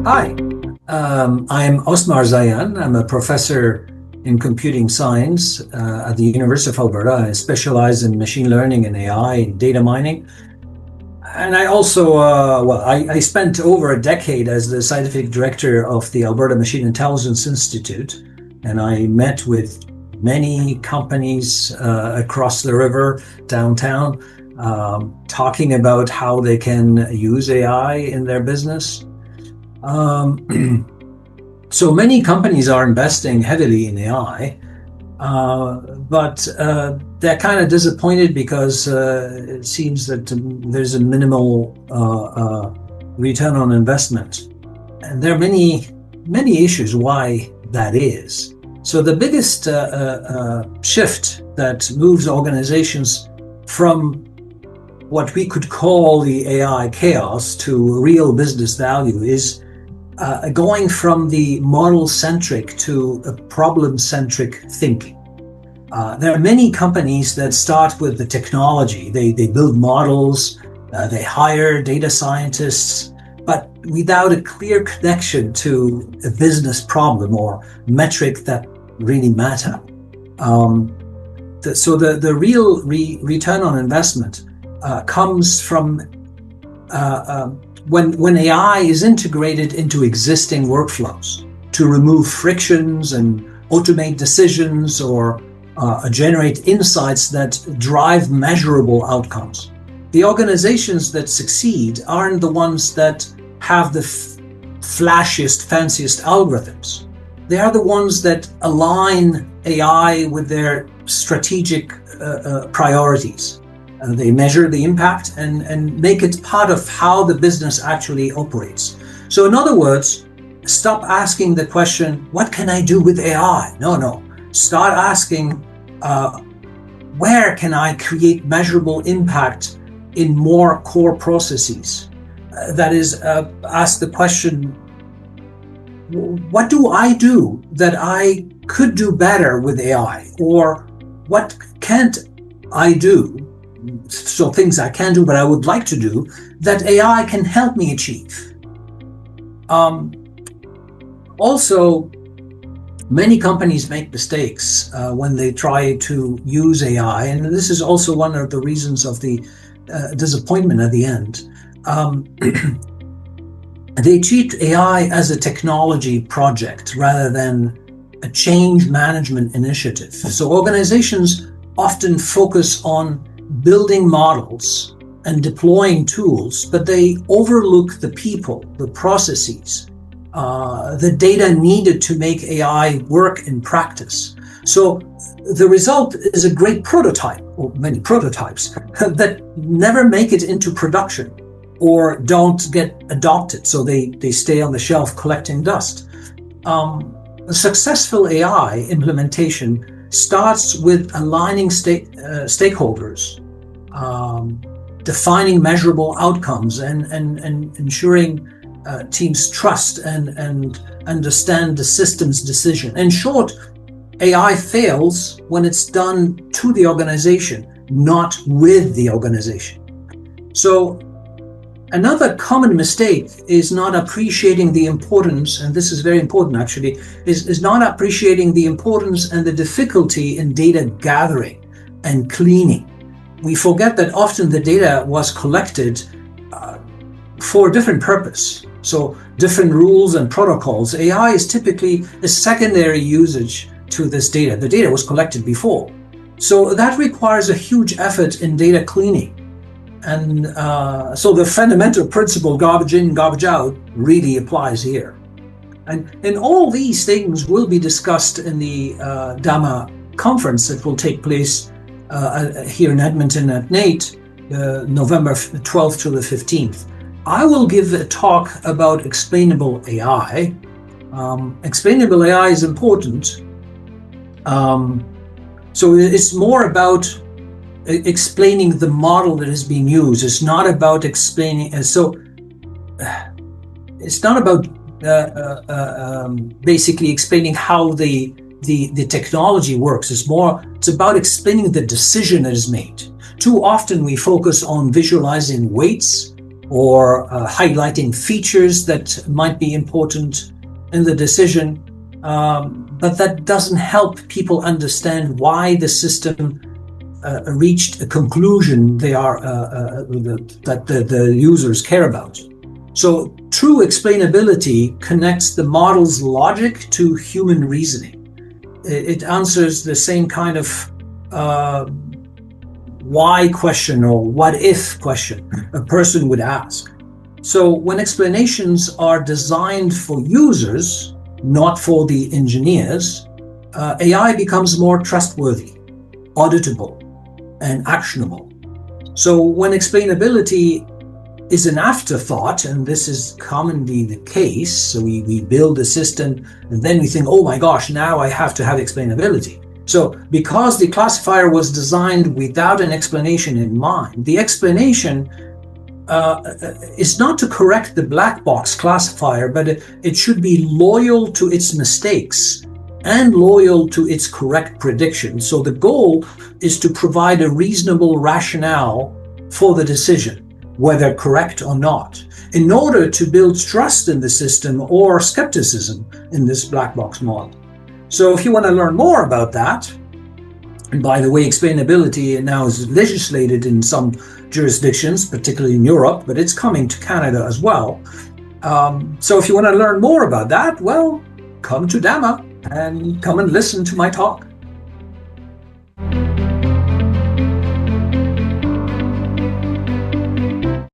Hi, I'm Osmar Zaiane. I'm a professor in computing science at the University of Alberta. I specialize in machine learning and AI and data mining. And I also, I spent over a decade as the scientific director of the Alberta Machine Intelligence Institute. And I met with many companies across the river, downtown, talking about how they can use AI in their business. So many companies are investing heavily in AI, but they're kind of disappointed because it seems that there's a minimal return on investment. And there are many issues why that is. So the biggest shift that moves organizations from what we could call the AI chaos to real business value is going from the model-centric to a problem-centric thinking. There are many companies that start with the technology. They build models, they hire data scientists, but without a clear connection to a business problem or metric that really matter. So the real return on investment comes from when AI is integrated into existing workflows to remove frictions and automate decisions or generate insights that drive measurable outcomes. The organizations that succeed aren't the ones that have the flashiest, fanciest algorithms. They are the ones that align AI with their strategic priorities. They measure the impact and make it part of how the business actually operates. So in other words, stop asking the question, what can I do with AI? No. Start asking, where can I create measurable impact in more core processes? That is, ask the question, what do I do that I could do better with AI? Or what can't I do? So things I can do, but I would like to do, that AI can help me achieve. Also, many companies make mistakes when they try to use AI, and this is also one of the reasons of the disappointment at the end. They treat AI as a technology project rather than a change management initiative. So organizations often focus on building models and deploying tools, but they overlook the people, the processes, the data needed to make AI work in practice. So the result is a great prototype, or many prototypes, that never make it into production or don't get adopted. So they stay on the shelf collecting dust. A successful AI implementation starts with aligning stakeholders, defining measurable outcomes, and ensuring teams trust and understand the system's decision. In short, AI fails when it's done to the organization, not with the organization. So another common mistake is not appreciating the importance, and this is very important actually, is not appreciating the importance and the difficulty in data gathering and cleaning. We forget that often the data was collected for a different purpose. So different rules and protocols. AI is typically a secondary usage to this data. The data was collected before. So that requires a huge effort in data cleaning. And so the fundamental principle, garbage in, garbage out, really applies here. And all these things will be discussed in the DAMA conference that will take place here in Edmonton at NATE, November 12th to the 15th. I will give a talk about explainable AI. Explainable AI is important. So it's more about explaining the model that is being used. It's not about explaining. So it's not about basically explaining how the technology works. It's about explaining the decision that is made. Too often we focus on visualizing weights or highlighting features that might be important in the decision. But that doesn't help people understand why the system reached a conclusion that the users care about. So true explainability connects the model's logic to human reasoning. It answers the same kind of why question or what if question a person would ask. So when explanations are designed for users, not for the engineers, AI becomes more trustworthy, auditable, and actionable. So when explainability is an afterthought, and this is commonly the case, so we build a system and then we think, oh my gosh, now I have to have explainability. So because the classifier was designed without an explanation in mind, the explanation is not to correct the black box classifier, but it should be loyal to its mistakes and loyal to its correct prediction. So the goal is to provide a reasonable rationale for the decision, whether correct or not, in order to build trust in the system or skepticism in this black box model. So if you want to learn more about that, and by the way, explainability now is legislated in some jurisdictions, particularly in Europe, but it's coming to Canada as well. So if you want to learn more about that, well, come to DAMA and come and listen to my talk.